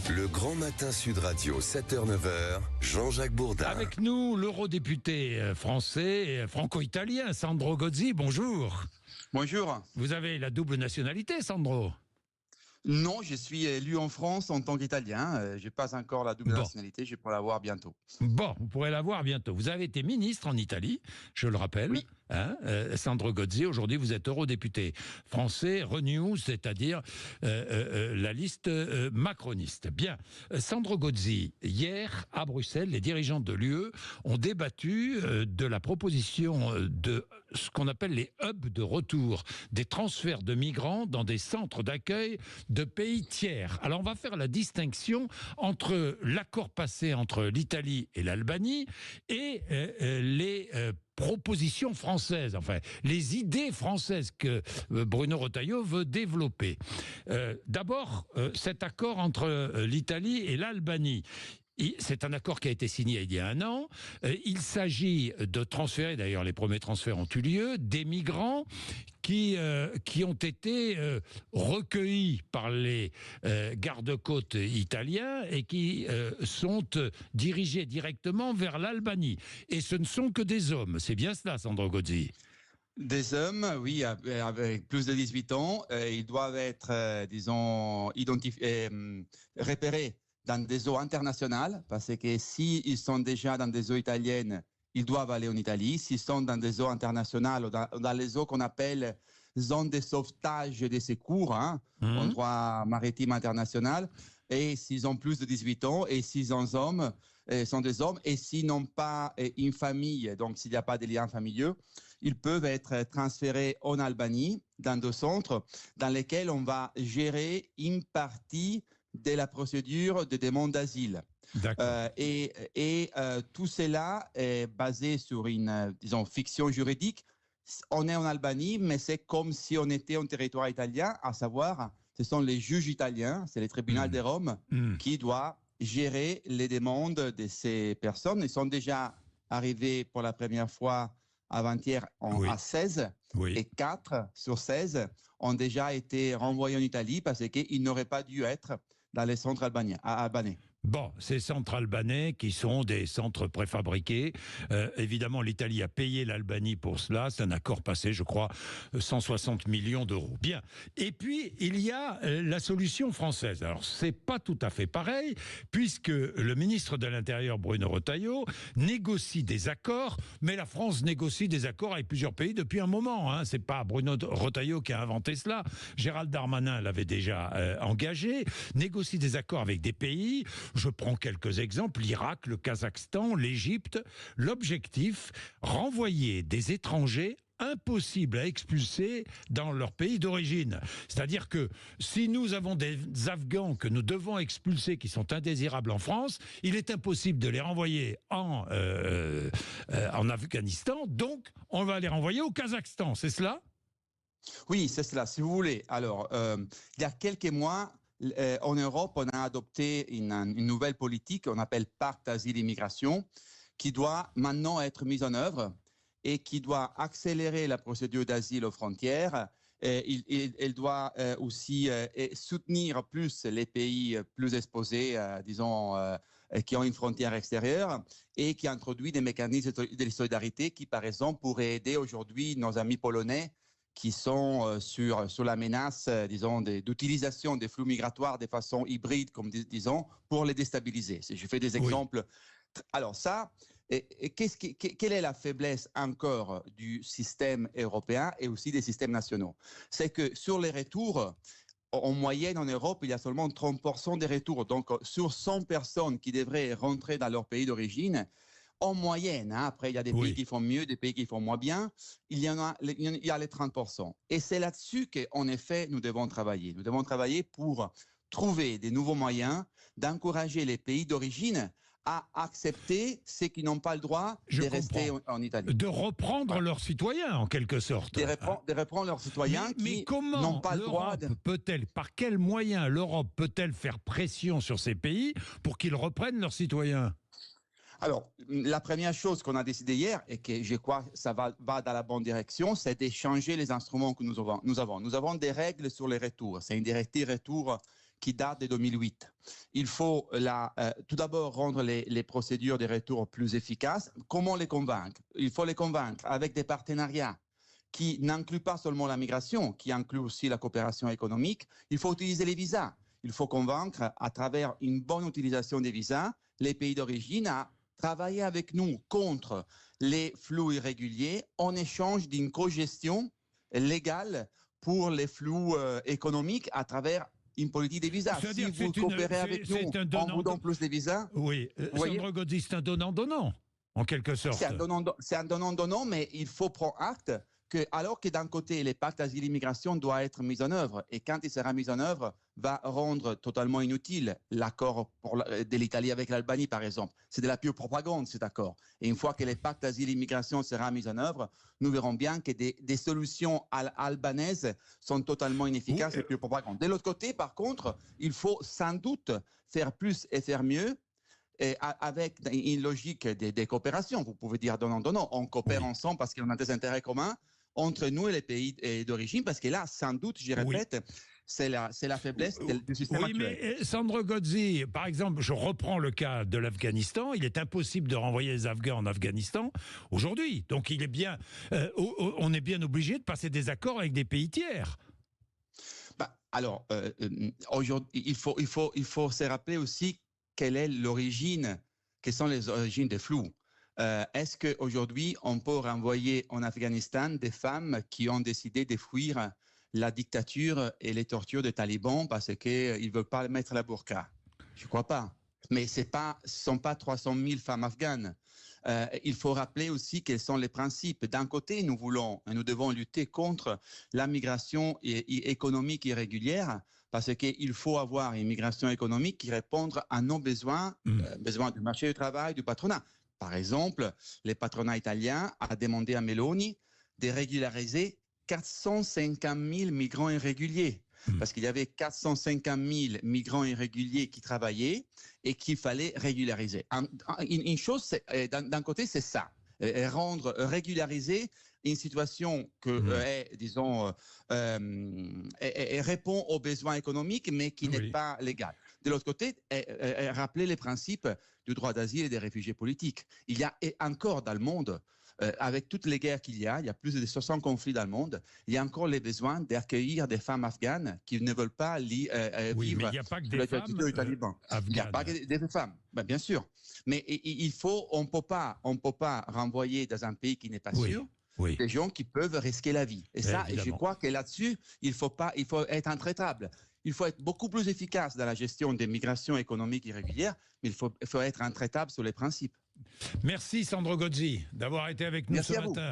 Le Grand Matin Sud Radio, 7h-9h, Jean-Jacques Bourdin. Avec nous, l'eurodéputé français, franco-italien, Sandro Gozzi, bonjour. Bonjour. Vous avez la double nationalité, Sandro? Non, je suis élu en France en tant qu'Italien. Je n'ai pas encore la double nationalité, je pourrai l'avoir bientôt. Bon, vous pourrez l'avoir bientôt. Vous avez été ministre en Italie, je le rappelle. Oui. Sandro Gozzi, aujourd'hui vous êtes eurodéputé français, Renew, c'est-à-dire la liste macroniste. Bien, Sandro Gozzi, hier à Bruxelles, les dirigeants de l'UE ont débattu de la proposition de ce qu'on appelle les hubs de retour, des transferts de migrants dans des centres d'accueil de pays tiers. Alors on va faire la distinction entre l'accord passé entre l'Italie et l'Albanie et les propositions françaises, enfin les idées françaises que Bruno Retailleau veut développer. D'abord, cet accord entre l'Italie et l'Albanie. C'est un accord qui a été signé il y a un an. Il s'agit de transférer, d'ailleurs les premiers transferts ont eu lieu, des migrants qui ont été recueillis par les gardes-côtes italiens et qui sont dirigés directement vers l'Albanie. Et ce ne sont que des hommes. C'est bien cela, Sandro Gozzi? Des hommes, oui, avec plus de 18 ans. Ils doivent être, disons, repérés dans des eaux internationales, parce que s'ils sont déjà dans des eaux italiennes, ils doivent aller en Italie. S'ils sont dans des eaux internationales ou dans les eaux qu'on appelle zones de sauvetage et de secours, en droit maritime international, et s'ils ont plus de 18 ans, et s'ils sont des hommes, et s'ils n'ont pas une famille, donc s'il n'y a pas de liens familiaux, ils peuvent être transférés en Albanie, dans deux centres, dans lesquels on va gérer une partie de la procédure de demande d'asile. Tout cela est basé sur une, disons, fiction juridique. On est en Albanie, mais c'est comme si on était en territoire italien, à savoir, ce sont les juges italiens, c'est le tribunal de Rome qui doit gérer les demandes de ces personnes. Ils sont déjà arrivés pour la première fois avant-hier à 16, et 4 sur 16 ont déjà été renvoyés en Italie parce qu'ils n'auraient pas dû être dans les centres albanais. Bon, ces centres albanais qui sont des centres préfabriqués, évidemment l'Italie a payé l'Albanie pour cela, c'est un accord passé, je crois, 160 millions d'euros. Bien, et puis il y a la solution française. Alors c'est pas tout à fait pareil, puisque le ministre de l'Intérieur, Bruno Retailleau, négocie des accords, mais la France négocie des accords avec plusieurs pays depuis un moment. C'est pas Bruno Retailleau qui a inventé cela, Gérald Darmanin l'avait déjà engagé, négocie des accords avec des pays. Je prends quelques exemples, l'Irak, le Kazakhstan, l'Égypte. L'objectif, renvoyer des étrangers impossibles à expulser dans leur pays d'origine. C'est-à-dire que si nous avons des Afghans que nous devons expulser qui sont indésirables en France, il est impossible de les renvoyer en Afghanistan, donc on va les renvoyer au Kazakhstan, c'est cela? Oui, c'est cela, si vous voulez. Alors, il y a quelques mois, en Europe, on a adopté une nouvelle politique qu'on appelle Pacte Asile-Immigration, qui doit maintenant être mise en œuvre et qui doit accélérer la procédure d'asile aux frontières. Elle doit aussi soutenir plus les pays plus exposés, disons, qui ont une frontière extérieure, et qui introduit des mécanismes de solidarité qui, par exemple, pourraient aider aujourd'hui nos amis polonais qui sont sur la menace, disons, d'utilisation des flux migratoires de façon hybride, comme disons, pour les déstabiliser. Je fais des exemples. Alors ça, quelle est la faiblesse encore du système européen et aussi des systèmes nationaux? C'est que sur les retours, en moyenne en Europe, il y a seulement 30% des retours. Donc sur 100 personnes qui devraient rentrer dans leur pays d'origine, en moyenne, après il y a des pays qui font mieux, des pays qui font moins bien, il y a les 30%. Et c'est là-dessus qu'en effet, nous devons travailler. Nous devons travailler pour trouver des nouveaux moyens d'encourager les pays d'origine à accepter ceux qui n'ont pas le droit de rester en Italie. De reprendre leurs citoyens, en quelque sorte. De reprendre leurs citoyens qui n'ont pas le droit de... Par quels moyens l'Europe peut-elle faire pression sur ces pays pour qu'ils reprennent leurs citoyens? Alors, la première chose qu'on a décidé hier, et que je crois que ça va dans la bonne direction, c'est d'échanger les instruments que nous avons. Nous avons des règles sur les retours. C'est une directive retour qui date de 2008. Il faut tout d'abord rendre les procédures de retour plus efficaces. Comment les convaincre? Il faut les convaincre avec des partenariats qui n'incluent pas seulement la migration, qui incluent aussi la coopération économique. Il faut utiliser les visas. Il faut convaincre, à travers une bonne utilisation des visas, les pays d'origine à travailler avec nous contre les flux irréguliers en échange d'une cogestion légale pour les flux économiques à travers une politique des visas. Si vous coopérez avec nous en vous donnant plus de visas... Oui, Sandro Gozzi, c'est un donnant-donnant, en quelque sorte. C'est un donnant-donnant, mais il faut prendre acte que, alors que d'un côté, les pactes asile-immigration doivent être mis en œuvre, et quand il sera mis en œuvre, va rendre totalement inutile l'accord de l'Italie avec l'Albanie, par exemple. C'est de la pure propagande, cet accord. Et une fois que les pactes asile-immigration seront mis en œuvre, nous verrons bien que des solutions albanaises sont totalement inefficaces et pure propagande. De l'autre côté, par contre, il faut sans doute faire plus et faire mieux, et avec une logique de coopération. Vous pouvez dire donnant-donnant. On coopère ensemble parce qu'on a des intérêts communs entre nous et les pays d'origine, parce que là, sans doute, je répète, c'est la faiblesse du système actuel. Mais Sandro Gozzi, par exemple, je reprends le cas de l'Afghanistan. Il est impossible de renvoyer les Afghans en Afghanistan aujourd'hui. Donc, on est bien obligé de passer des accords avec des pays tiers. Alors, aujourd'hui, il faut se rappeler aussi quelle est l'origine, quelles sont les origines des flux. Est-ce qu'aujourd'hui, on peut renvoyer en Afghanistan des femmes qui ont décidé de fuir la dictature et les tortures des talibans parce qu'ils ne veulent pas mettre la burqa? Je ne crois pas. Mais ce ne sont pas 300 000 femmes afghanes. Il faut rappeler aussi quels sont les principes. D'un côté, nous devons lutter contre la migration économique irrégulière, parce qu'il faut avoir une migration économique qui réponde à nos besoins, besoins du marché du travail, du patronat. Par exemple, le patronat italien a demandé à Meloni de régulariser 450 000 migrants irréguliers. Parce qu'il y avait 450 000 migrants irréguliers qui travaillaient et qu'il fallait régulariser. Une chose, d'un côté, c'est ça. Régulariser une situation répond aux besoins économiques, mais qui n'est pas légale. De l'autre côté, rappeler les principes du droit d'asile et des réfugiés politiques. Il y a encore dans le monde, avec toutes les guerres qu'il y a plus de 60 conflits dans le monde, il y a encore les besoins d'accueillir des femmes afghanes qui ne veulent pas vivre mais il n'y a pas que des femmes afghanes. Il n'y a pas que des femmes, bien sûr. Mais on ne peut pas renvoyer dans un pays qui n'est pas sûr des gens qui peuvent risquer la vie. Et ça, je crois que là-dessus, il faut être intraitable. Il faut être beaucoup plus efficace dans la gestion des migrations économiques irrégulières, mais il faut être intraitable sur les principes. Merci Sandro Gozzi d'avoir été avec nous ce matin.